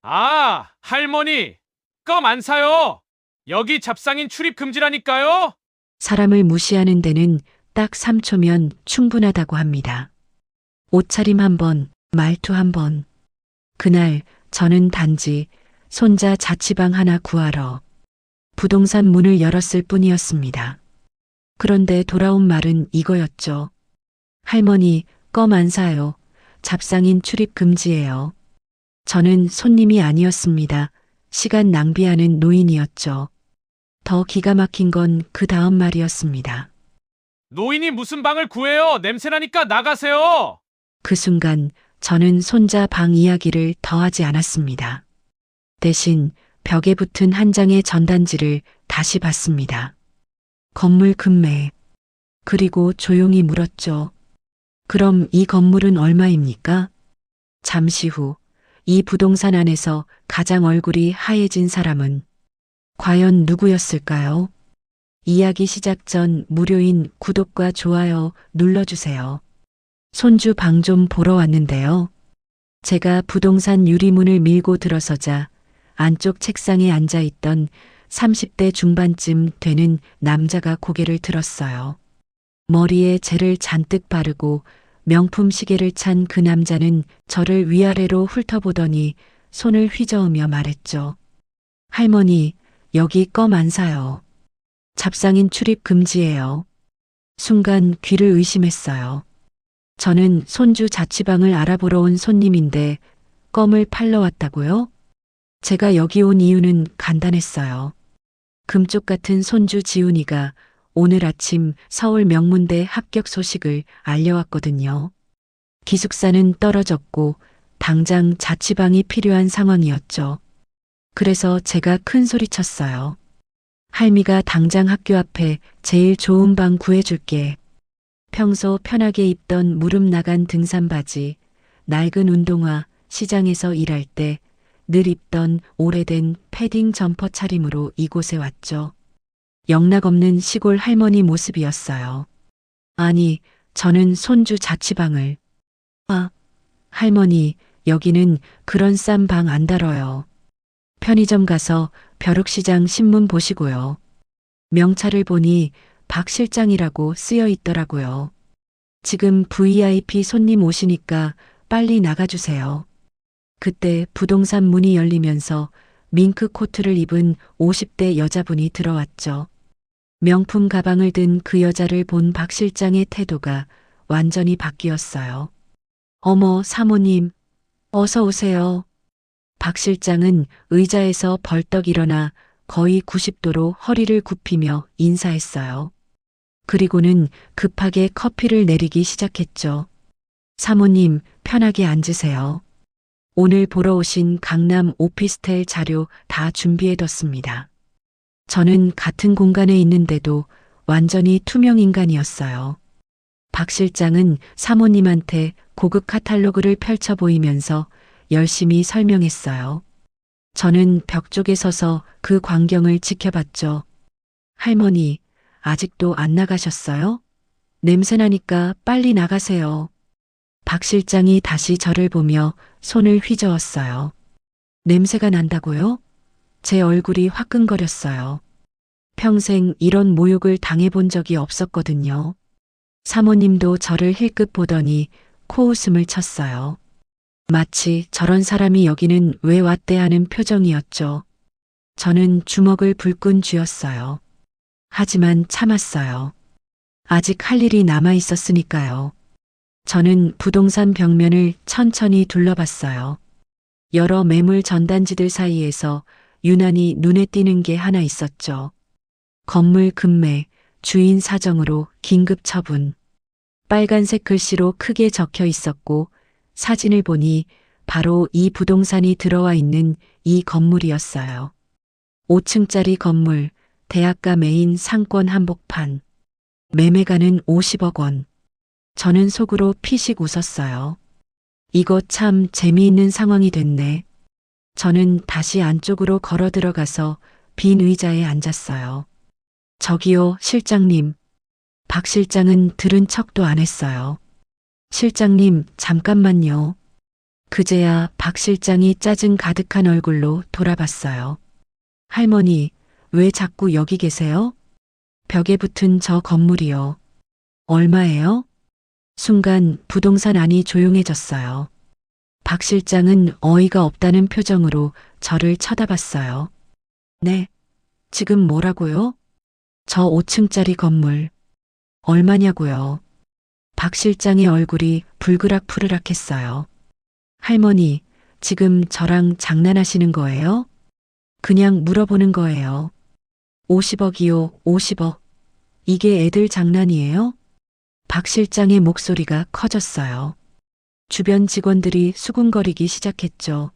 아, 할머니, 껌 안 사요. 여기 잡상인 출입 금지라니까요. 사람을 무시하는 데는 딱 3초면 충분하다고 합니다. 옷차림 한 번, 말투 한 번. 그날 저는 단지 손자 자취방 하나 구하러 부동산 문을 열었을 뿐이었습니다. 그런데 돌아온 말은 이거였죠. 할머니, 껌 안 사요. 잡상인 출입 금지예요. 저는 손님이 아니었습니다. 시간 낭비하는 노인이었죠. 더 기가 막힌 건 그 다음 말이었습니다. 노인이 무슨 방을 구해요? 냄새나니까 나가세요. 그 순간 저는 손자 방 이야기를 더하지 않았습니다. 대신 벽에 붙은 한 장의 전단지를 다시 봤습니다. 건물 금매. 그리고 조용히 물었죠. 그럼 이 건물은 얼마입니까? 잠시 후 이 부동산 안에서 가장 얼굴이 하얘진 사람은 과연 누구였을까요? 이야기 시작 전 무료인 구독과 좋아요 눌러주세요. 손주 방 좀 보러 왔는데요. 제가 부동산 유리문을 밀고 들어서자 안쪽 책상에 앉아있던 30대 중반쯤 되는 남자가 고개를 들었어요. 머리에 젤을 잔뜩 바르고 명품 시계를 찬 그 남자는 저를 위아래로 훑어보더니 손을 휘저으며 말했죠. 할머니, 여기 껌 안 사요. 잡상인 출입 금지예요. 순간 귀를 의심했어요. 저는 손주 자취방을 알아보러 온 손님인데 껌을 팔러 왔다고요? 제가 여기 온 이유는 간단했어요. 금쪽 같은 손주 지훈이가 오늘 아침 서울 명문대 합격 소식을 알려왔거든요. 기숙사는 떨어졌고 당장 자취방이 필요한 상황이었죠. 그래서 제가 큰 소리 쳤어요. 할미가 당장 학교 앞에 제일 좋은 방 구해줄게. 평소 편하게 입던 무릎 나간 등산 바지, 낡은 운동화, 시장에서 일할 때 늘 입던 오래된 패딩 점퍼 차림으로 이곳에 왔죠. 영락없는 시골 할머니 모습이었어요. 아니, 저는 손주 자취방을. 아, 할머니, 여기는 그런 싼 방 안 달아요. 편의점 가서 벼룩시장 신문 보시고요. 명찰을 보니 박 실장이라고 쓰여 있더라고요. 지금 VIP 손님 오시니까 빨리 나가주세요. 그때 부동산 문이 열리면서 밍크 코트를 입은 50대 여자분이 들어왔죠. 명품 가방을 든 그 여자를 본 박 실장의 태도가 완전히 바뀌었어요. 어머, 사모님, 어서 오세요. 박 실장은 의자에서 벌떡 일어나 거의 90도로 허리를 굽히며 인사했어요. 그리고는 급하게 커피를 내리기 시작했죠. 사모님, 편하게 앉으세요. 오늘 보러 오신 강남 오피스텔 자료 다 준비해뒀습니다. 저는 같은 공간에 있는데도 완전히 투명 인간이었어요. 박 실장은 사모님한테 고급 카탈로그를 펼쳐 보이면서 열심히 설명했어요. 저는 벽 쪽에 서서 그 광경을 지켜봤죠. 할머니, 아직도 안 나가셨어요? 냄새나니까 빨리 나가세요. 박 실장이 다시 저를 보며 손을 휘저었어요. 냄새가 난다고요? 제 얼굴이 화끈거렸어요. 평생 이런 모욕을 당해본 적이 없었거든요. 사모님도 저를 힐끗 보더니 코웃음을 쳤어요. 마치 저런 사람이 여기는 왜 왔대 하는 표정이었죠. 저는 주먹을 불끈 쥐었어요. 하지만 참았어요. 아직 할 일이 남아 있었으니까요. 저는 부동산 벽면을 천천히 둘러봤어요. 여러 매물 전단지들 사이에서 유난히 눈에 띄는 게 하나 있었죠. 건물 금매, 주인 사정으로 긴급 처분. 빨간색 글씨로 크게 적혀 있었고 사진을 보니 바로 이 부동산이 들어와 있는 이 건물이었어요. 5층짜리 건물, 대학가 메인 상권 한복판. 매매가는 50억 원. 저는 속으로 피식 웃었어요. 이거 참 재미있는 상황이 됐네. 저는 다시 안쪽으로 걸어 들어가서 빈 의자에 앉았어요. 저기요, 실장님. 박 실장은 들은 척도 안 했어요. 실장님, 잠깐만요. 그제야 박 실장이 짜증 가득한 얼굴로 돌아봤어요. 할머니, 왜 자꾸 여기 계세요? 벽에 붙은 저 건물이요. 얼마예요? 순간 부동산 안이 조용해졌어요. 박 실장은 어이가 없다는 표정으로 저를 쳐다봤어요. 네, 지금 뭐라고요? 저 5층짜리 건물. 얼마냐고요? 박 실장의 얼굴이 불그락푸르락했어요. 할머니, 지금 저랑 장난하시는 거예요? 그냥 물어보는 거예요. 50억이요, 50억. 이게 애들 장난이에요? 박 실장의 목소리가 커졌어요. 주변 직원들이 수군거리기 시작했죠.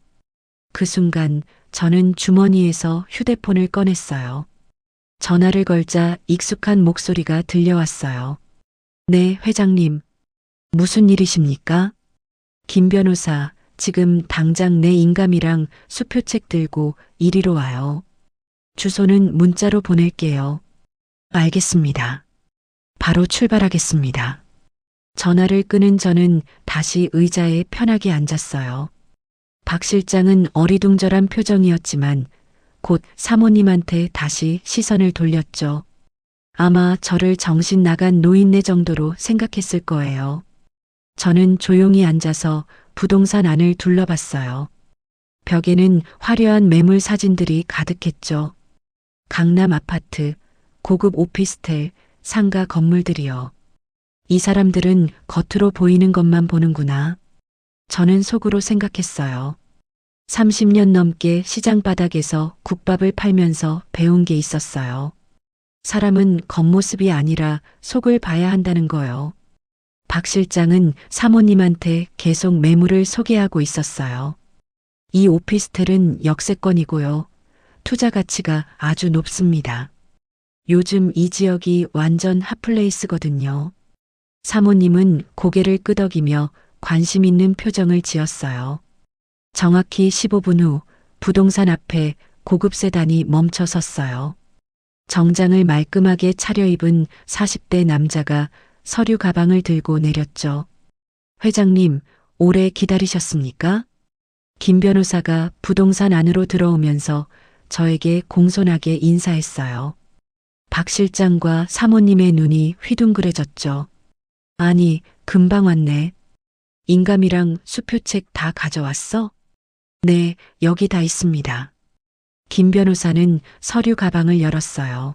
그 순간 저는 주머니에서 휴대폰을 꺼냈어요. 전화를 걸자 익숙한 목소리가 들려왔어요. 네, 회장님. 무슨 일이십니까? 김 변호사, 지금 당장 내 인감이랑 수표책 들고 이리로 와요. 주소는 문자로 보낼게요. 알겠습니다. 바로 출발하겠습니다. 전화를 끊은 저는 다시 의자에 편하게 앉았어요. 박 실장은 어리둥절한 표정이었지만 곧 사모님한테 다시 시선을 돌렸죠. 아마 저를 정신 나간 노인네 정도로 생각했을 거예요. 저는 조용히 앉아서 부동산 안을 둘러봤어요. 벽에는 화려한 매물 사진들이 가득했죠. 강남 아파트, 고급 오피스텔, 상가 건물들이요. 이 사람들은 겉으로 보이는 것만 보는구나. 저는 속으로 생각했어요. 30년 넘게 시장 바닥에서 국밥을 팔면서 배운 게 있었어요. 사람은 겉모습이 아니라 속을 봐야 한다는 거요. 박 실장은 사모님한테 계속 매물을 소개하고 있었어요. 이 오피스텔은 역세권이고요. 투자 가치가 아주 높습니다. 요즘 이 지역이 완전 핫플레이스거든요. 사모님은 고개를 끄덕이며 관심 있는 표정을 지었어요. 정확히 15분 후 부동산 앞에 고급 세단이 멈춰 섰어요. 정장을 말끔하게 차려입은 40대 남자가 서류 가방을 들고 내렸죠. 회장님, 오래 기다리셨습니까? 김 변호사가 부동산 안으로 들어오면서 저에게 공손하게 인사했어요. 박 실장과 사모님의 눈이 휘둥그레졌죠. 아니, 금방 왔네. 인감이랑 수표책 다 가져왔어? 네, 여기 다 있습니다. 김 변호사는 서류 가방을 열었어요.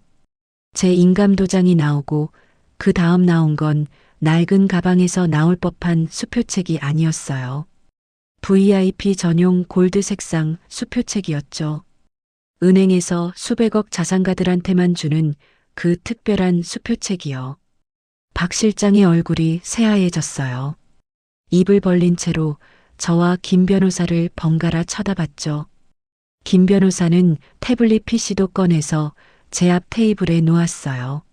제 인감 도장이 나오고 그 다음 나온 건 낡은 가방에서 나올 법한 수표책이 아니었어요. VIP 전용 골드 색상 수표책이었죠. 은행에서 수백억 자산가들한테만 주는 그 특별한 수표책이요. 박 실장의 얼굴이 새하얘졌어요. 입을 벌린 채로 저와 김 변호사를 번갈아 쳐다봤죠. 김 변호사는 태블릿 PC도 꺼내서 제 앞 테이블에 놓았어요.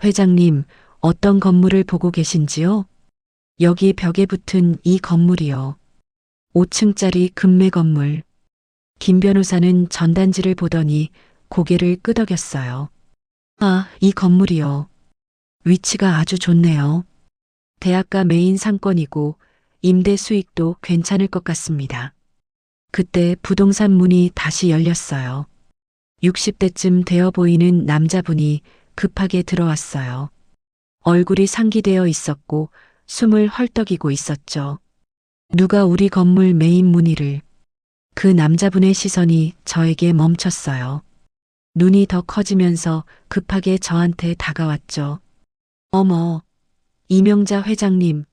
회장님, 어떤 건물을 보고 계신지요? 여기 벽에 붙은 이 건물이요. 5층짜리 금매 건물. 김 변호사는 전단지를 보더니 고개를 끄덕였어요. 아, 이 건물이요. 위치가 아주 좋네요. 대학가 메인 상권이고 임대 수익도 괜찮을 것 같습니다. 그때 부동산 문이 다시 열렸어요. 60대쯤 되어 보이는 남자분이 급하게 들어왔어요. 얼굴이 상기되어 있었고 숨을 헐떡이고 있었죠. 누가 우리 건물 메인 문의를. 그 남자분의 시선이 저에게 멈췄어요. 눈이 더 커지면서 급하게 저한테 다가왔죠. 어머, 이명자 회장님,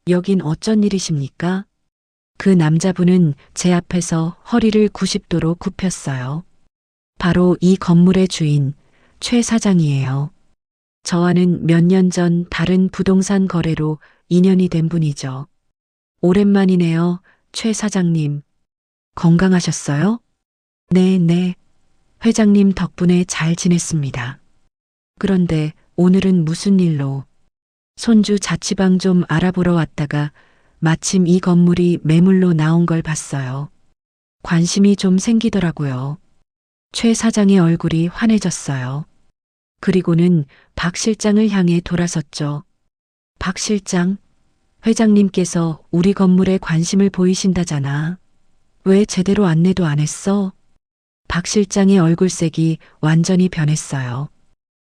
여긴 어쩐 일이십니까? 그 남자분은 제 앞에서 허리를 90도로 굽혔어요. 바로 이 건물의 주인, 최 사장이에요. 저와는 몇 년 전 다른 부동산 거래로 인연이 된 분이죠. 오랜만이네요, 최 사장님. 건강하셨어요? 네. 회장님 덕분에 잘 지냈습니다. 그런데 오늘은 무슨 일로? 손주 자취방 좀 알아보러 왔다가 마침 이 건물이 매물로 나온 걸 봤어요. 관심이 좀 생기더라고요. 최 사장의 얼굴이 환해졌어요. 그리고는 박 실장을 향해 돌아섰죠. 박 실장, 회장님께서 우리 건물에 관심을 보이신다잖아. 왜 제대로 안내도 안 했어? 박 실장의 얼굴색이 완전히 변했어요.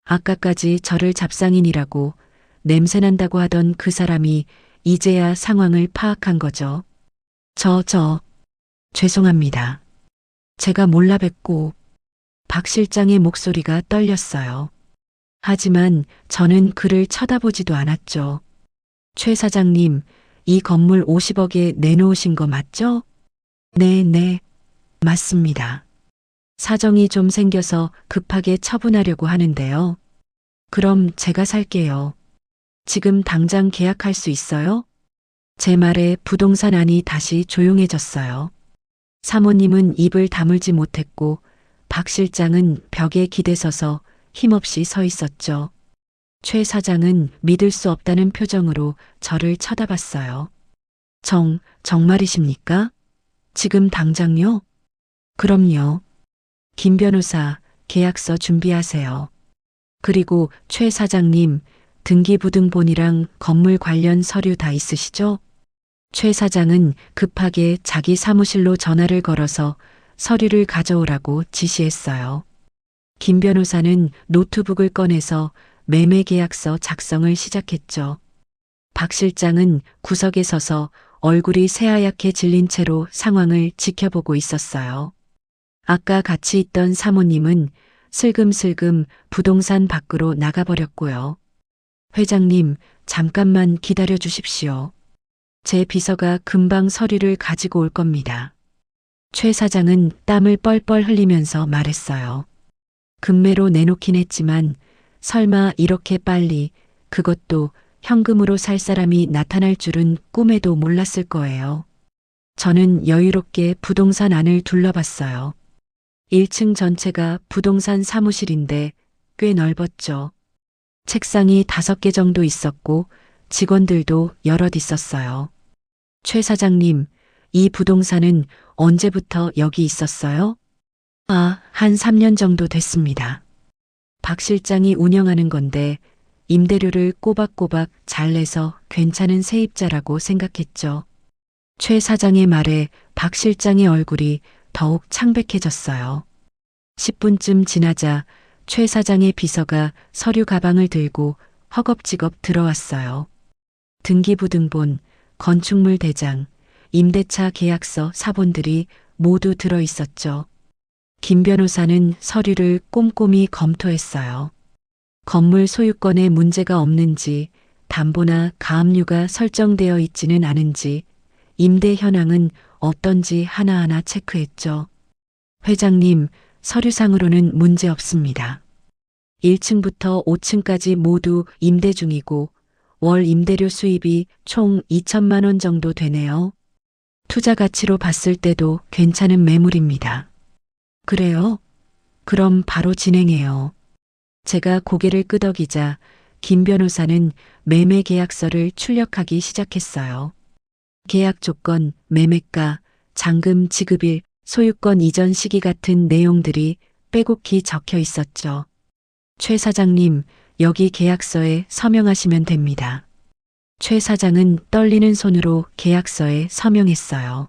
아까까지 저를 잡상인이라고 냄새난다고 하던 그 사람이 이제야 상황을 파악한 거죠. 죄송합니다. 제가 몰라 뵙고. 박 실장의 목소리가 떨렸어요. 하지만 저는 그를 쳐다보지도 않았죠. 최 사장님, 이 건물 50억에 내놓으신 거 맞죠? 네, 맞습니다. 사정이 좀 생겨서 급하게 처분하려고 하는데요. 그럼 제가 살게요. 지금 당장 계약할 수 있어요? 제 말에 부동산 안이 다시 조용해졌어요. 사모님은 입을 다물지 못했고 박 실장은 벽에 기대서서 힘없이 서 있었죠. 최 사장은 믿을 수 없다는 표정으로 저를 쳐다봤어요. 정말이십니까? 지금 당장요? 그럼요. 김 변호사, 계약서 준비하세요. 그리고 최 사장님, 등기부등본이랑 건물 관련 서류 다 있으시죠? 최 사장은 급하게 자기 사무실로 전화를 걸어서 서류를 가져오라고 지시했어요. 김 변호사는 노트북을 꺼내서 매매 계약서 작성을 시작했죠. 박 실장은 구석에 서서 얼굴이 새하얗게 질린 채로 상황을 지켜보고 있었어요. 아까 같이 있던 사모님은 슬금슬금 부동산 밖으로 나가버렸고요. 회장님, 잠깐만 기다려 주십시오. 제 비서가 금방 서류를 가지고 올 겁니다. 최 사장은 땀을 뻘뻘 흘리면서 말했어요. 금매로 내놓긴 했지만 설마 이렇게 빨리, 그것도 현금으로 살 사람이 나타날 줄은 꿈에도 몰랐을 거예요. 저는 여유롭게 부동산 안을 둘러봤어요. 1층 전체가 부동산 사무실인데 꽤 넓었죠. 책상이 5개 정도 있었고 직원들도 여럿 있었어요. 최 사장님, 이 부동산은 언제부터 여기 있었어요? 한 3년 정도 됐습니다. 박 실장이 운영하는 건데 임대료를 꼬박꼬박 잘 내서 괜찮은 세입자라고 생각했죠. 최 사장의 말에 박 실장의 얼굴이 더욱 창백해졌어요. 10분쯤 지나자 최 사장의 비서가 서류 가방을 들고 허겁지겁 들어왔어요. 등기부등본, 건축물 대장, 임대차 계약서 사본들이 모두 들어 있었죠. 김 변호사는 서류를 꼼꼼히 검토했어요. 건물 소유권에 문제가 없는지, 담보나 가압류가 설정되어 있지는 않은지, 임대 현황은 어떤지 하나하나 체크했죠. 회장님, 서류상으로는 문제 없습니다. 1층부터 5층까지 모두 임대 중이고 월 임대료 수입이 총 2천만 원 정도 되네요. 투자 가치로 봤을 때도 괜찮은 매물입니다. 그래요? 그럼 바로 진행해요. 제가 고개를 끄덕이자 김 변호사는 매매 계약서를 출력하기 시작했어요. 계약 조건, 매매가, 잔금 지급일, 소유권 이전 시기 같은 내용들이 빼곡히 적혀 있었죠. 최 사장님, 여기 계약서에 서명하시면 됩니다. 최 사장은 떨리는 손으로 계약서에 서명했어요.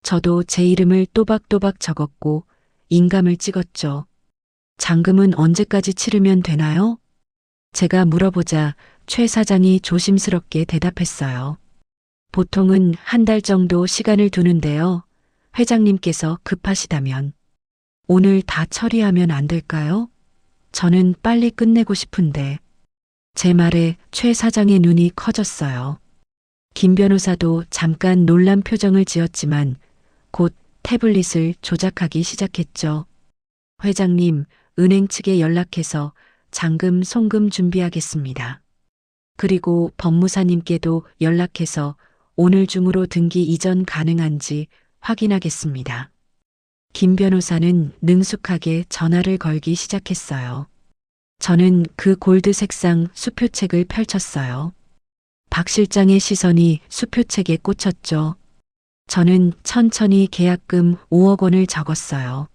저도 제 이름을 또박또박 적었고 인감을 찍었죠. 잔금은 언제까지 치르면 되나요? 제가 물어보자 최 사장이 조심스럽게 대답했어요. 보통은 한 달 정도 시간을 두는데요. 회장님께서 급하시다면 오늘 다 처리하면 안 될까요? 저는 빨리 끝내고 싶은데. 제 말에 최 사장의 눈이 커졌어요. 김 변호사도 잠깐 놀란 표정을 지었지만 곧 태블릿을 조작하기 시작했죠. 회장님, 은행 측에 연락해서 잔금 송금 준비하겠습니다. 그리고 법무사님께도 연락해서 오늘 중으로 등기 이전 가능한지 확인하겠습니다. 김 변호사는 능숙하게 전화를 걸기 시작했어요. 저는 그 골드 색상 수표책을 펼쳤어요. 박 실장의 시선이 수표책에 꽂혔죠. 저는 천천히 계약금 5억 원을 적었어요.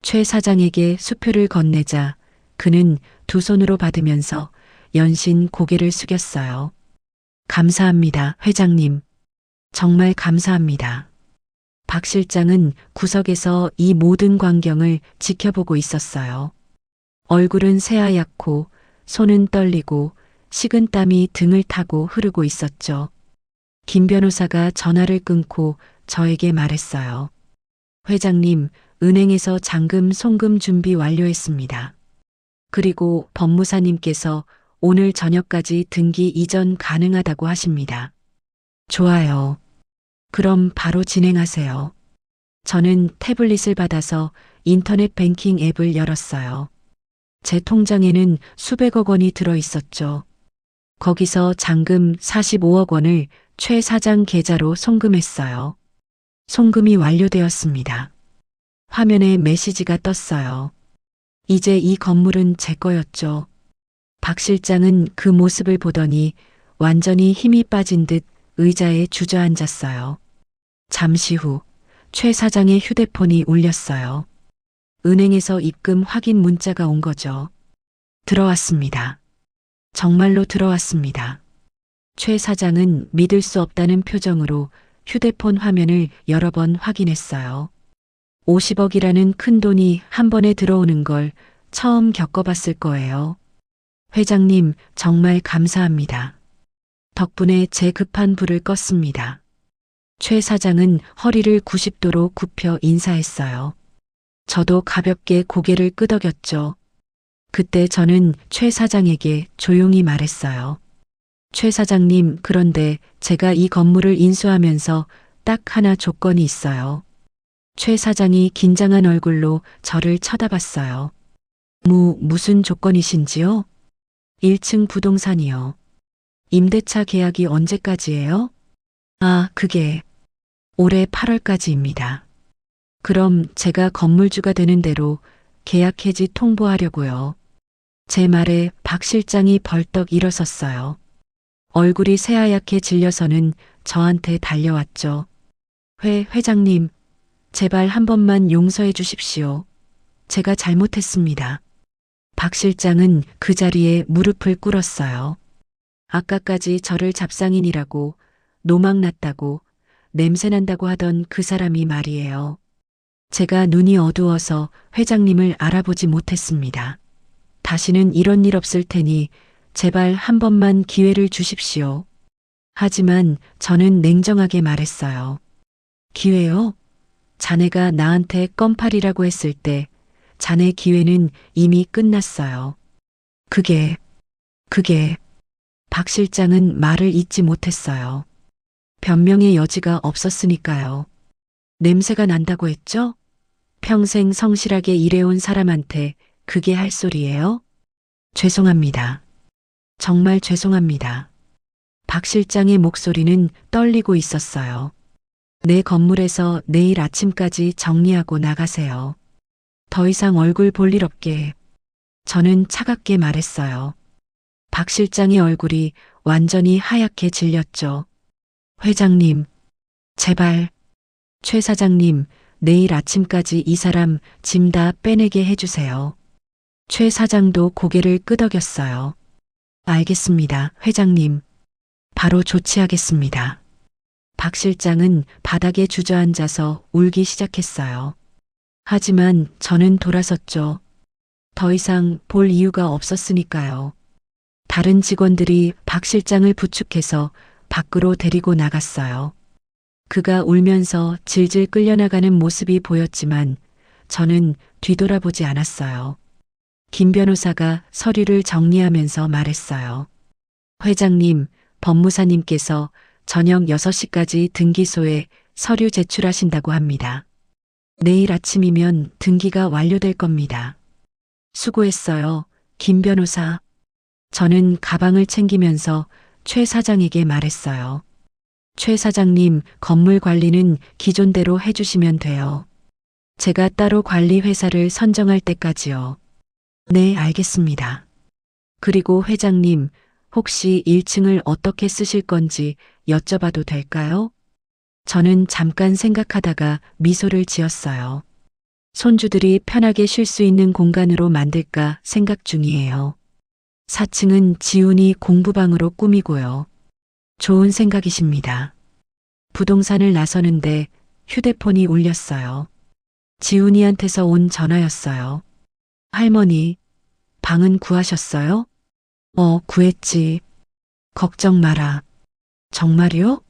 최 사장에게 수표를 건네자 그는 두 손으로 받으면서 연신 고개를 숙였어요. 감사합니다, 회장님. 정말 감사합니다. 박 실장은 구석에서 이 모든 광경을 지켜보고 있었어요. 얼굴은 새하얗고 손은 떨리고 식은땀이 등을 타고 흐르고 있었죠. 김 변호사가 전화를 끊고 저에게 말했어요. 회장님, 은행에서 잔금 송금 준비 완료했습니다. 그리고 법무사님께서 오늘 저녁까지 등기 이전 가능하다고 하십니다. 좋아요. 그럼 바로 진행하세요. 저는 태블릿을 받아서 인터넷 뱅킹 앱을 열었어요. 제 통장에는 수백억 원이 들어 있었죠. 거기서 잔금 45억 원을 최 사장 계좌로 송금했어요. 송금이 완료되었습니다. 화면에 메시지가 떴어요. 이제 이 건물은 제 거였죠. 박 실장은 그 모습을 보더니 완전히 힘이 빠진 듯 의자에 주저앉았어요. 잠시 후 최 사장의 휴대폰이 울렸어요. 은행에서 입금 확인 문자가 온 거죠. 들어왔습니다. 정말로 들어왔습니다. 최 사장은 믿을 수 없다는 표정으로 휴대폰 화면을 여러 번 확인했어요. 50억이라는 큰 돈이 한 번에 들어오는 걸 처음 겪어봤을 거예요. 회장님, 정말 감사합니다. 덕분에 제 급한 불을 껐습니다. 최 사장은 허리를 90도로 굽혀 인사했어요. 저도 가볍게 고개를 끄덕였죠. 그때 저는 최 사장에게 조용히 말했어요. 최 사장님, 그런데 제가 이 건물을 인수하면서 딱 하나 조건이 있어요. 최 사장이 긴장한 얼굴로 저를 쳐다봤어요. 무슨 조건이신지요? 1층 부동산이요. 임대차 계약이 언제까지예요? 그게 올해 8월까지입니다. 그럼 제가 건물주가 되는 대로 계약 해지 통보하려고요. 제 말에 박 실장이 벌떡 일어섰어요. 얼굴이 새하얗게 질려서는 저한테 달려왔죠. 회장님, 제발 한 번만 용서해 주십시오. 제가 잘못했습니다. 박 실장은 그 자리에 무릎을 꿇었어요. 아까까지 저를 잡상인이라고, 노망났다고, 냄새난다고 하던 그 사람이 말이에요. 제가 눈이 어두워서 회장님을 알아보지 못했습니다. 다시는 이런 일 없을 테니 제발 한 번만 기회를 주십시오. 하지만 저는 냉정하게 말했어요. 기회요? 자네가 나한테 껌팔이라고 했을 때 자네 기회는 이미 끝났어요. 그게 박 실장은 말을 잇지 못했어요. 변명의 여지가 없었으니까요. 냄새가 난다고 했죠? 평생 성실하게 일해온 사람한테 그게 할 소리예요? 죄송합니다. 정말 죄송합니다. 박 실장의 목소리는 떨리고 있었어요. 내 건물에서 내일 아침까지 정리하고 나가세요. 더 이상 얼굴 볼 일 없게. 저는 차갑게 말했어요. 박 실장의 얼굴이 완전히 하얗게 질렸죠. 회장님, 제발. 최 사장님, 내일 아침까지 이 사람 짐 다 빼내게 해주세요. 최 사장도 고개를 끄덕였어요. 알겠습니다, 회장님. 바로 조치하겠습니다. 박 실장은 바닥에 주저앉아서 울기 시작했어요. 하지만 저는 돌아섰죠. 더 이상 볼 이유가 없었으니까요. 다른 직원들이 박 실장을 부축해서 밖으로 데리고 나갔어요. 그가 울면서 질질 끌려나가는 모습이 보였지만 저는 뒤돌아보지 않았어요. 김 변호사가 서류를 정리하면서 말했어요. 회장님, 법무사님께서 저녁 6시까지 등기소에 서류 제출하신다고 합니다. 내일 아침이면 등기가 완료될 겁니다. 수고했어요, 김 변호사. 저는 가방을 챙기면서 최 사장에게 말했어요. 최 사장님, 건물 관리는 기존대로 해주시면 돼요. 제가 따로 관리 회사를 선정할 때까지요. 네, 알겠습니다. 그리고 회장님, 혹시 1층을 어떻게 쓰실 건지 여쭤봐도 될까요? 저는 잠깐 생각하다가 미소를 지었어요. 손주들이 편하게 쉴 수 있는 공간으로 만들까 생각 중이에요. 4층은 지훈이 공부방으로 꾸미고요. 좋은 생각이십니다. 부동산을 나서는데 휴대폰이 울렸어요. 지훈이한테서 온 전화였어요. 할머니, 방은 구하셨어요? 구했지. 걱정 마라. 정말요?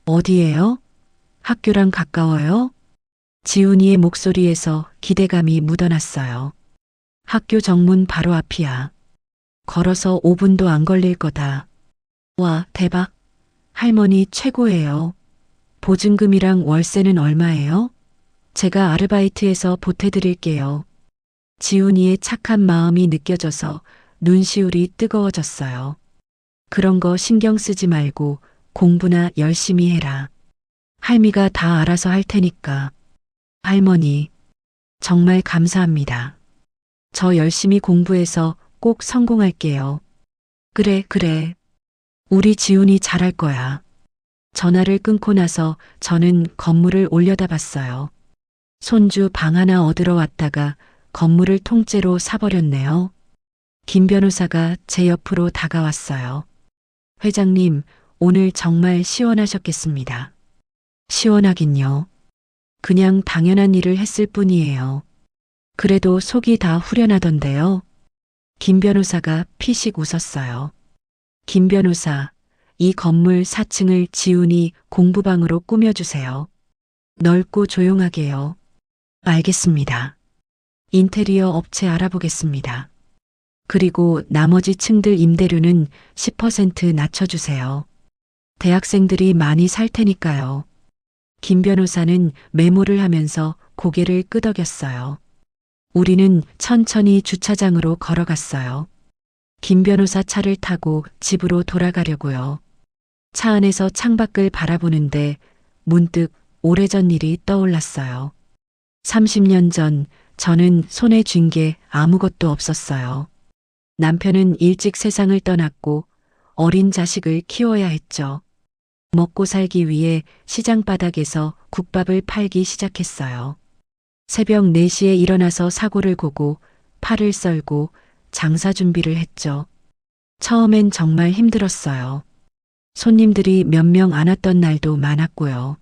어디예요? 학교랑 가까워요? 지훈이의 목소리에서 기대감이 묻어났어요. 학교 정문 바로 앞이야. 걸어서 5분도 안 걸릴 거다. 와, 대박. 할머니 최고예요. 보증금이랑 월세는 얼마예요? 제가 아르바이트해서 보태드릴게요. 지훈이의 착한 마음이 느껴져서 눈시울이 뜨거워졌어요. 그런 거 신경 쓰지 말고 공부나 열심히 해라. 할미가 다 알아서 할 테니까. 할머니, 정말 감사합니다. 저 열심히 공부해서 꼭 성공할게요. 그래, 그래. 우리 지훈이 잘할 거야. 전화를 끊고 나서 저는 건물을 올려다봤어요. 손주 방 하나 얻으러 왔다가 건물을 통째로 사버렸네요. 김 변호사가 제 옆으로 다가왔어요. 회장님, 오늘 정말 시원하셨겠습니다. 시원하긴요. 그냥 당연한 일을 했을 뿐이에요. 그래도 속이 다 후련하던데요. 김 변호사가 피식 웃었어요. 김 변호사, 이 건물 4층을 지훈이 공부방으로 꾸며주세요. 넓고 조용하게요. 알겠습니다. 인테리어 업체 알아보겠습니다. 그리고 나머지 층들 임대료는 10% 낮춰주세요. 대학생들이 많이 살 테니까요. 김 변호사는 메모를 하면서 고개를 끄덕였어요. 우리는 천천히 주차장으로 걸어갔어요. 김 변호사 차를 타고 집으로 돌아가려고요. 차 안에서 창밖을 바라보는데 문득 오래전 일이 떠올랐어요. 30년 전 저는 손에 쥔 게 아무것도 없었어요. 남편은 일찍 세상을 떠났고 어린 자식을 키워야 했죠. 먹고 살기 위해 시장 바닥에서 국밥을 팔기 시작했어요. 새벽 4시에 일어나서 사고를 고고 팔을 썰고 장사 준비를 했죠. 처음엔 정말 힘들었어요. 손님들이 몇 명 안 왔던 날도 많았고요.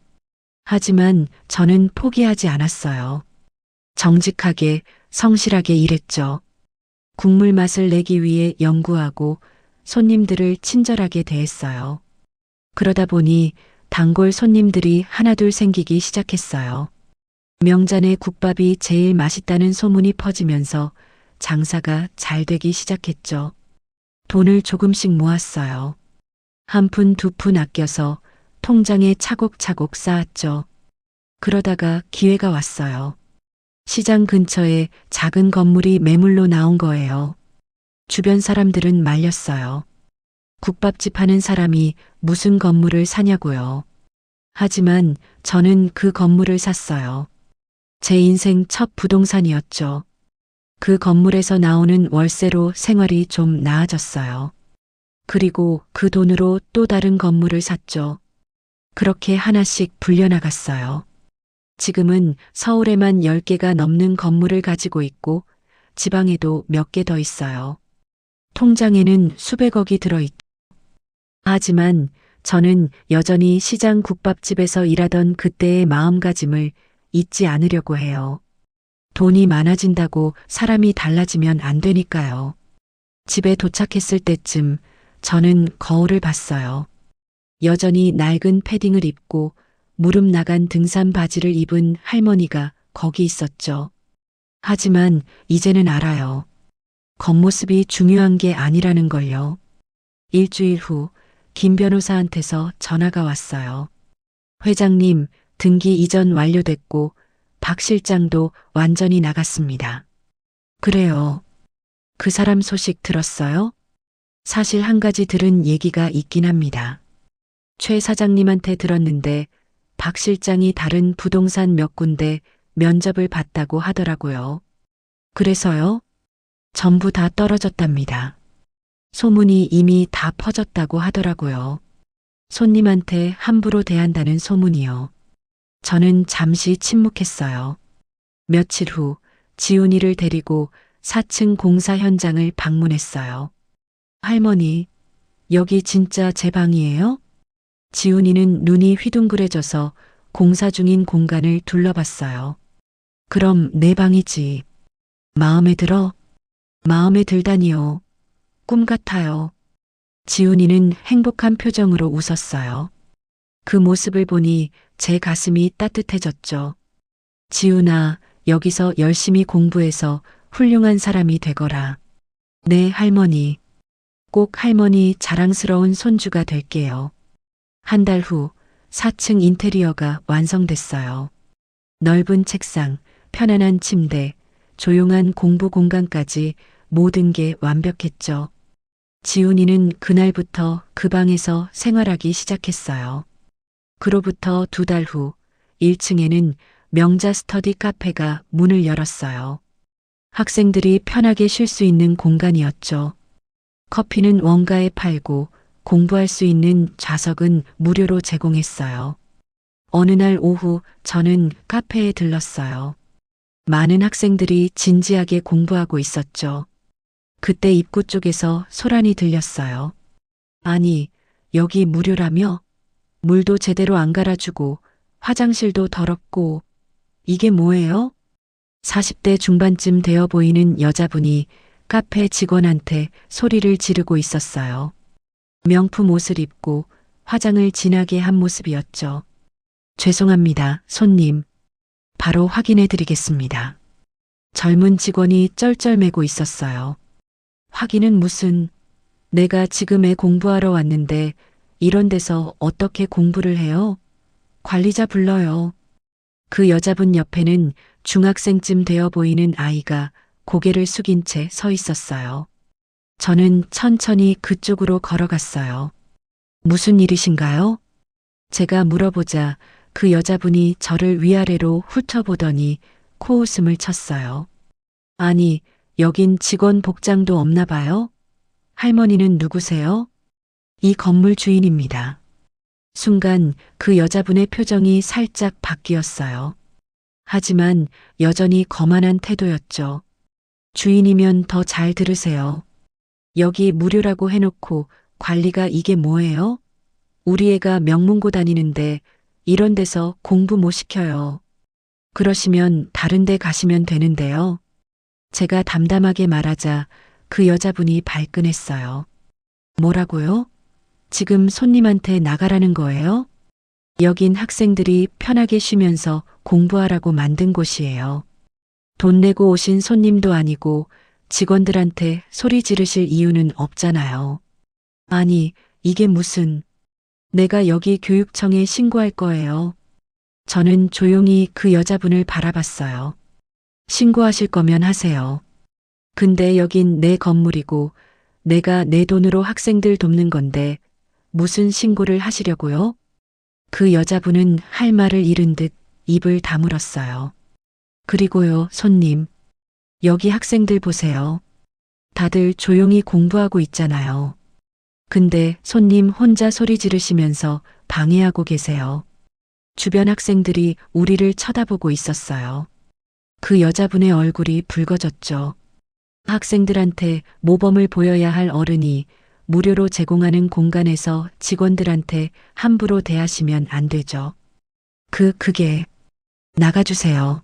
하지만 저는 포기하지 않았어요. 정직하게, 성실하게 일했죠. 국물 맛을 내기 위해 연구하고 손님들을 친절하게 대했어요. 그러다 보니 단골 손님들이 하나둘 생기기 시작했어요. 명잔의 국밥이 제일 맛있다는 소문이 퍼지면서 장사가 잘 되기 시작했죠. 돈을 조금씩 모았어요. 한 푼, 두 푼 아껴서 통장에 차곡차곡 쌓았죠. 그러다가 기회가 왔어요. 시장 근처에 작은 건물이 매물로 나온 거예요. 주변 사람들은 말렸어요. 국밥집 하는 사람이 무슨 건물을 사냐고요. 하지만 저는 그 건물을 샀어요. 제 인생 첫 부동산이었죠. 그 건물에서 나오는 월세로 생활이 좀 나아졌어요. 그리고 그 돈으로 또 다른 건물을 샀죠. 그렇게 하나씩 불려나갔어요. 지금은 서울에만 10개가 넘는 건물을 가지고 있고 지방에도 몇 개 더 있어요. 통장에는 수백억이 들어있죠. 하지만 저는 여전히 시장 국밥집에서 일하던 그때의 마음가짐을 잊지 않으려고 해요. 돈이 많아진다고 사람이 달라지면 안 되니까요. 집에 도착했을 때쯤 저는 거울을 봤어요. 여전히 낡은 패딩을 입고 무릎 나간 등산 바지를 입은 할머니가 거기 있었죠. 하지만 이제는 알아요. 겉모습이 중요한 게 아니라는 걸요. 일주일 후 김 변호사한테서 전화가 왔어요. 회장님, 등기 이전 완료됐고 박 실장도 완전히 나갔습니다. 그래요. 그 사람 소식 들었어요? 사실 한 가지 들은 얘기가 있긴 합니다. 최 사장님한테 들었는데 박 실장이 다른 부동산 몇 군데 면접을 봤다고 하더라고요. 그래서요? 전부 다 떨어졌답니다. 소문이 이미 다 퍼졌다고 하더라고요. 손님한테 함부로 대한다는 소문이요. 저는 잠시 침묵했어요. 며칠 후 지훈이를 데리고 4층 공사 현장을 방문했어요. 할머니, 여기 진짜 제 방이에요? 지훈이는 눈이 휘둥그레져서 공사 중인 공간을 둘러봤어요. 그럼 내 방이지. 마음에 들어? 마음에 들다니요. 꿈 같아요. 지훈이는 행복한 표정으로 웃었어요. 그 모습을 보니 제 가슴이 따뜻해졌죠. 지훈아, 여기서 열심히 공부해서 훌륭한 사람이 되거라. 네, 할머니. 꼭 할머니 자랑스러운 손주가 될게요. 한 달 후 4층 인테리어가 완성됐어요. 넓은 책상, 편안한 침대, 조용한 공부 공간까지 모든 게 완벽했죠. 지훈이는 그날부터 그 방에서 생활하기 시작했어요. 그로부터 2달 후 1층에는 명자 스터디 카페가 문을 열었어요. 학생들이 편하게 쉴 수 있는 공간이었죠. 커피는 원가에 팔고 공부할 수 있는 좌석은 무료로 제공했어요. 어느 날 오후 저는 카페에 들렀어요. 많은 학생들이 진지하게 공부하고 있었죠. 그때 입구 쪽에서 소란이 들렸어요. 아니, 여기 무료라며? 물도 제대로 안 갈아주고 화장실도 더럽고 이게 뭐예요? 40대 중반쯤 되어 보이는 여자분이 카페 직원한테 소리를 지르고 있었어요. 명품 옷을 입고 화장을 진하게 한 모습이었죠. 죄송합니다, 손님. 바로 확인해 드리겠습니다. 젊은 직원이 쩔쩔매고 있었어요. 확인은 무슨, 내가 지금 애 공부하러 왔는데 이런 데서 어떻게 공부를 해요? 관리자 불러요. 그 여자분 옆에는 중학생쯤 되어 보이는 아이가 고개를 숙인 채 서 있었어요. 저는 천천히 그쪽으로 걸어갔어요. 무슨 일이신가요? 제가 물어보자 그 여자분이 저를 위아래로 훑어보더니 코웃음을 쳤어요. 아니, 여긴 직원 복장도 없나 봐요? 할머니는 누구세요? 이 건물 주인입니다. 순간 그 여자분의 표정이 살짝 바뀌었어요. 하지만 여전히 거만한 태도였죠. 주인이면 더 잘 들으세요. 여기 무료라고 해놓고 관리가 이게 뭐예요? 우리 애가 명문고 다니는데 이런 데서 공부 못 시켜요. 그러시면 다른 데 가시면 되는데요. 제가 담담하게 말하자 그 여자분이 발끈했어요. 뭐라고요? 지금 손님한테 나가라는 거예요? 여긴 학생들이 편하게 쉬면서 공부하라고 만든 곳이에요. 돈 내고 오신 손님도 아니고 직원들한테 소리 지르실 이유는 없잖아요. 아니, 이게 무슨... 내가 여기 교육청에 신고할 거예요. 저는 조용히 그 여자분을 바라봤어요. 신고하실 거면 하세요. 근데 여긴 내 건물이고 내가 내 돈으로 학생들 돕는 건데 무슨 신고를 하시려고요? 그 여자분은 할 말을 잃은 듯 입을 다물었어요. 그리고요, 손님. 여기 학생들 보세요. 다들 조용히 공부하고 있잖아요. 근데 손님 혼자 소리 지르시면서 방해하고 계세요. 주변 학생들이 우리를 쳐다보고 있었어요. 그 여자분의 얼굴이 붉어졌죠. 학생들한테 모범을 보여야 할 어른이 무료로 제공하는 공간에서 직원들한테 함부로 대하시면 안 되죠. 그게 나가주세요.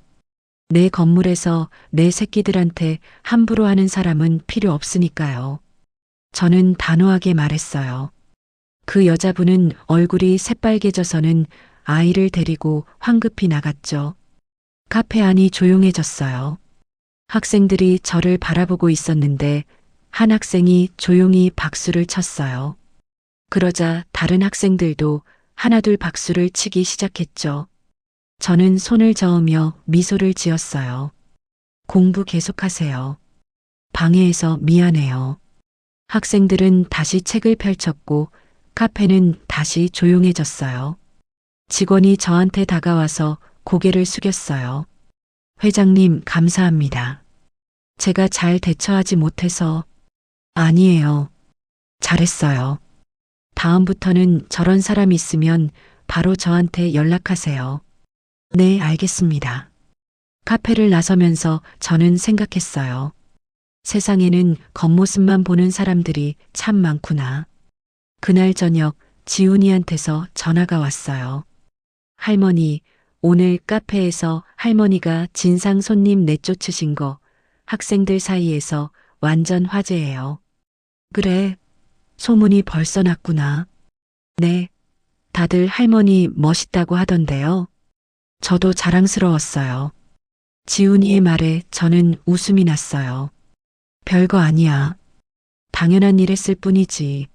내 건물에서 내 새끼들한테 함부로 하는 사람은 필요 없으니까요. 저는 단호하게 말했어요. 그 여자분은 얼굴이 새빨개져서는 아이를 데리고 황급히 나갔죠. 카페 안이 조용해졌어요. 학생들이 저를 바라보고 있었는데 한 학생이 조용히 박수를 쳤어요. 그러자 다른 학생들도 하나둘 박수를 치기 시작했죠. 저는 손을 저으며 미소를 지었어요. 공부 계속하세요. 방해해서 미안해요. 학생들은 다시 책을 펼쳤고 카페는 다시 조용해졌어요. 직원이 저한테 다가와서 고개를 숙였어요. 회장님, 감사합니다. 제가 잘 대처하지 못해서... 아니에요. 잘했어요. 다음부터는 저런 사람 있으면 바로 저한테 연락하세요. 네, 알겠습니다. 카페를 나서면서 저는 생각했어요. 세상에는 겉모습만 보는 사람들이 참 많구나. 그날 저녁 지훈이한테서 전화가 왔어요. 할머니, 오늘 카페에서 할머니가 진상 손님 내쫓으신 거 학생들 사이에서 완전 화제예요. 그래, 소문이 벌써 났구나. 네, 다들 할머니 멋있다고 하던데요. 저도 자랑스러웠어요. 지훈이의 말에 저는 웃음이 났어요. 별거 아니야. 당연한 일 했을 뿐이지.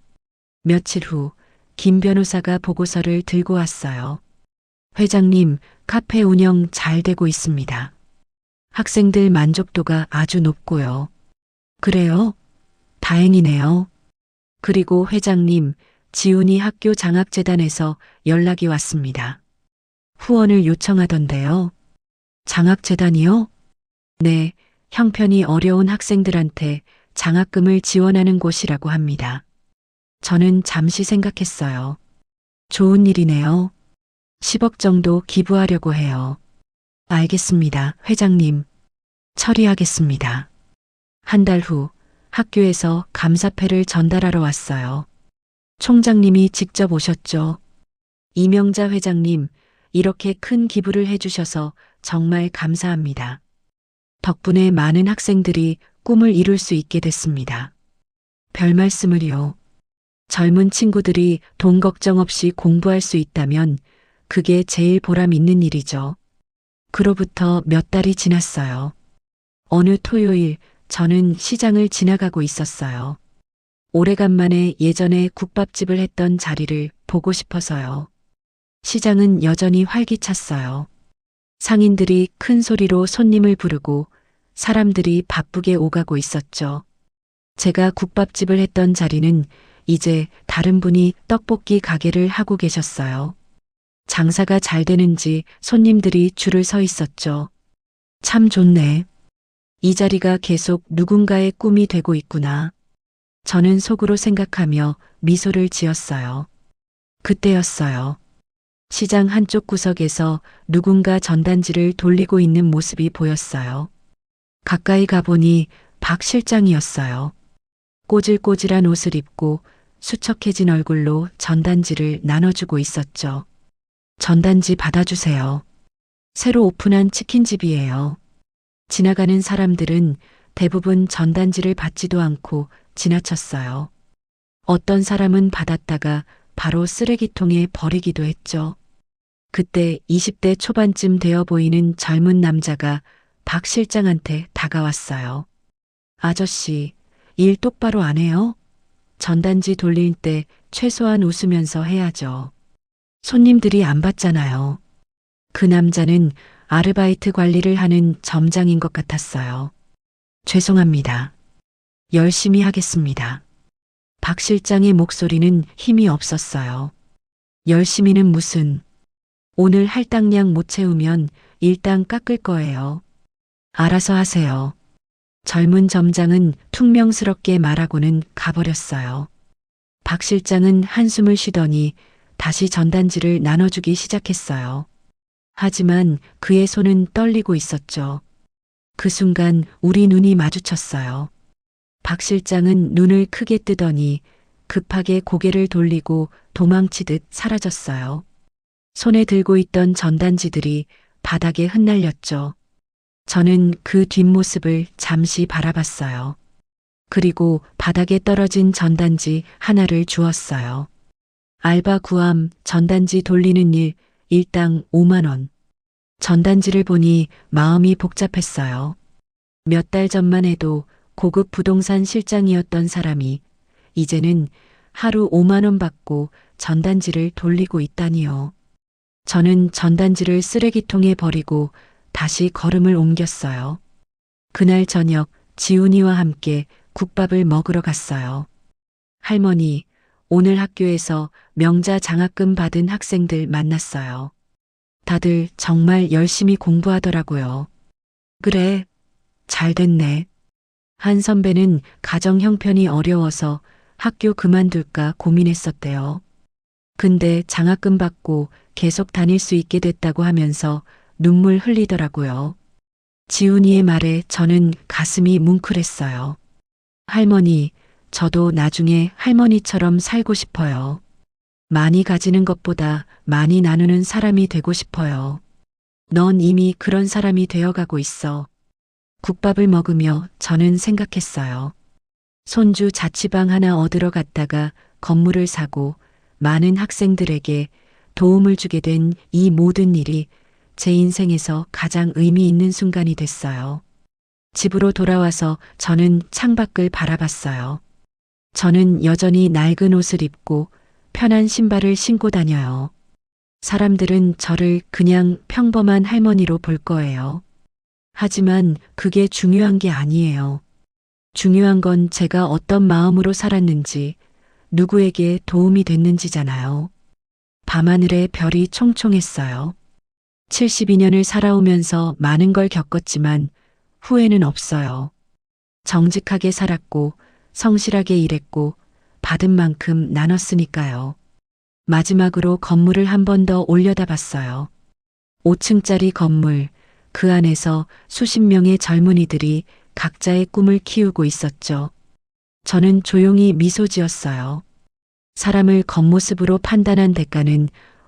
며칠 후, 김 변호사가 보고서를 들고 왔어요. 회장님, 카페 운영 잘 되고 있습니다. 학생들 만족도가 아주 높고요. 그래요? 다행이네요. 그리고 회장님, 지훈이 학교 장학재단에서 연락이 왔습니다. 후원을 요청하던데요. 장학재단이요? 네, 형편이 어려운 학생들한테 장학금을 지원하는 곳이라고 합니다. 저는 잠시 생각했어요. 좋은 일이네요. 10억 정도 기부하려고 해요. 알겠습니다, 회장님. 처리하겠습니다. 한 달 후 학교에서 감사패를 전달하러 왔어요. 총장님이 직접 오셨죠. 이명자 회장님, 이렇게 큰 기부를 해주셔서 정말 감사합니다. 덕분에 많은 학생들이 꿈을 이룰 수 있게 됐습니다. 별 말씀을요. 젊은 친구들이 돈 걱정 없이 공부할 수 있다면 그게 제일 보람 있는 일이죠. 그로부터 몇 달이 지났어요. 어느 토요일 저는 시장을 지나가고 있었어요. 오래간만에 예전에 국밥집을 했던 자리를 보고 싶어서요. 시장은 여전히 활기찼어요. 상인들이 큰 소리로 손님을 부르고 사람들이 바쁘게 오가고 있었죠. 제가 국밥집을 했던 자리는 이제 다른 분이 떡볶이 가게를 하고 계셨어요. 장사가 잘 되는지 손님들이 줄을 서 있었죠. 참 좋네. 이 자리가 계속 누군가의 꿈이 되고 있구나. 저는 속으로 생각하며 미소를 지었어요. 그때였어요. 시장 한쪽 구석에서 누군가 전단지를 돌리고 있는 모습이 보였어요. 가까이 가보니 박 실장이었어요. 꼬질꼬질한 옷을 입고 수척해진 얼굴로 전단지를 나눠주고 있었죠. 전단지 받아주세요. 새로 오픈한 치킨집이에요. 지나가는 사람들은 대부분 전단지를 받지도 않고 지나쳤어요. 어떤 사람은 받았다가 바로 쓰레기통에 버리기도 했죠. 그때 20대 초반쯤 되어 보이는 젊은 남자가 박 실장한테 다가왔어요. 아저씨, 일 똑바로 안 해요? 전단지 돌릴 때 최소한 웃으면서 해야죠. 손님들이 안 받잖아요. 그 남자는 아르바이트 관리를 하는 점장인 것 같았어요. 죄송합니다. 열심히 하겠습니다. 박 실장의 목소리는 힘이 없었어요. 열심히는 무슨. 오늘 할당량 못 채우면 일당 깎을 거예요. 알아서 하세요. 젊은 점장은 퉁명스럽게 말하고는 가버렸어요. 박 실장은 한숨을 쉬더니 다시 전단지를 나눠주기 시작했어요. 하지만 그의 손은 떨리고 있었죠. 그 순간 우리 눈이 마주쳤어요. 박 실장은 눈을 크게 뜨더니 급하게 고개를 돌리고 도망치듯 사라졌어요. 손에 들고 있던 전단지들이 바닥에 흩날렸죠. 저는 그 뒷모습을 잠시 바라봤어요. 그리고 바닥에 떨어진 전단지 하나를 주었어요. 알바 구함 전단지 돌리는 일 일당 5만 원. 전단지를 보니 마음이 복잡했어요. 몇 달 전만 해도 고급 부동산 실장이었던 사람이 이제는 하루 5만 원 받고 전단지를 돌리고 있다니요. 저는 전단지를 쓰레기통에 버리고 다시 걸음을 옮겼어요. 그날 저녁 지훈이와 함께 국밥을 먹으러 갔어요. 할머니, 오늘 학교에서 명자 장학금 받은 학생들 만났어요. 다들 정말 열심히 공부하더라고요. 그래, 잘 됐네. 한 선배는 가정 형편이 어려워서 학교 그만둘까 고민했었대요. 근데 장학금 받고 계속 다닐 수 있게 됐다고 하면서 눈물 흘리더라고요. 지훈이의 말에 저는 가슴이 뭉클했어요. 할머니, 저도 나중에 할머니처럼 살고 싶어요. 많이 가지는 것보다 많이 나누는 사람이 되고 싶어요. 넌 이미 그런 사람이 되어가고 있어. 국밥을 먹으며 저는 생각했어요. 손주 자취방 하나 얻으러 갔다가 건물을 사고 많은 학생들에게 도움을 주게 된 이 모든 일이 제 인생에서 가장 의미 있는 순간이 됐어요. 집으로 돌아와서 저는 창밖을 바라봤어요. 저는 여전히 낡은 옷을 입고 편한 신발을 신고 다녀요. 사람들은 저를 그냥 평범한 할머니로 볼 거예요. 하지만 그게 중요한 게 아니에요. 중요한 건 제가 어떤 마음으로 살았는지, 누구에게 도움이 됐는지잖아요. 밤하늘에 별이 총총했어요. 72년을 살아오면서 많은 걸 겪었지만 후회는 없어요. 정직하게 살았고 성실하게 일했고 받은 만큼 나눴으니까요. 마지막으로 건물을 한 번 더 올려다봤어요. 5층짜리 건물, 그 안에서 수십 명의 젊은이들이 각자의 꿈을 키우고 있었죠. 저는 조용히 미소 지었어요. 사람을 겉모습으로 판단한 대가는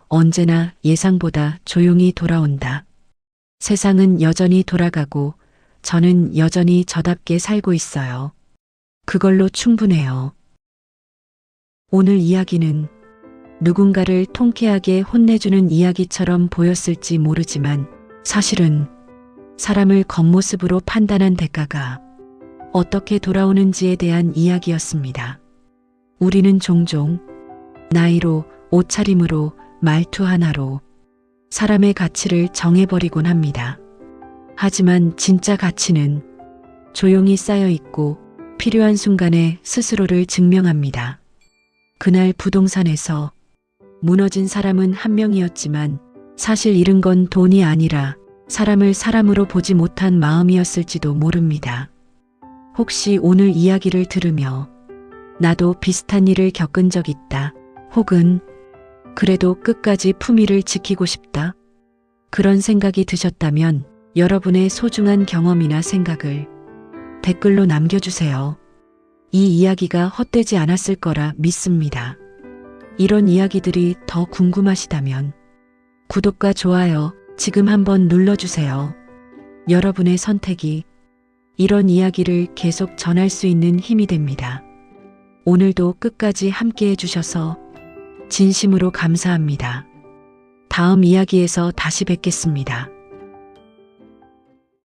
언제나 예상보다 조용히 돌아온다. 세상은 여전히 돌아가고 저는 여전히 저답게 살고 있어요. 그걸로 충분해요. 오늘 이야기는 누군가를 통쾌하게 혼내주는 이야기처럼 보였을지 모르지만 사실은 사람을 겉모습으로 판단한 대가가 어떻게 돌아오는지에 대한 이야기였습니다. 우리는 종종 나이로, 옷차림으로, 말투 하나로 사람의 가치를 정해버리곤 합니다. 하지만 진짜 가치는 조용히 쌓여 있고 필요한 순간에 스스로를 증명합니다. 그날 부동산에서 무너진 사람은 한 명이었지만 사실 잃은 건 돈이 아니라 사람을 사람으로 보지 못한 마음이었을지도 모릅니다. 혹시 오늘 이야기를 들으며 나도 비슷한 일을 겪은 적 있다. 혹은 그래도 끝까지 품위를 지키고 싶다. 그런 생각이 드셨다면 여러분의 소중한 경험이나 생각을 댓글로 남겨주세요. 이 이야기가 헛되지 않았을 거라 믿습니다. 이런 이야기들이 더 궁금하시다면 구독과 좋아요 지금 한번 눌러주세요. 여러분의 선택이 이런 이야기를 계속 전할 수 있는 힘이 됩니다. 오늘도 끝까지 함께 해주셔서 진심으로 감사합니다. 다음 이야기에서 다시 뵙겠습니다.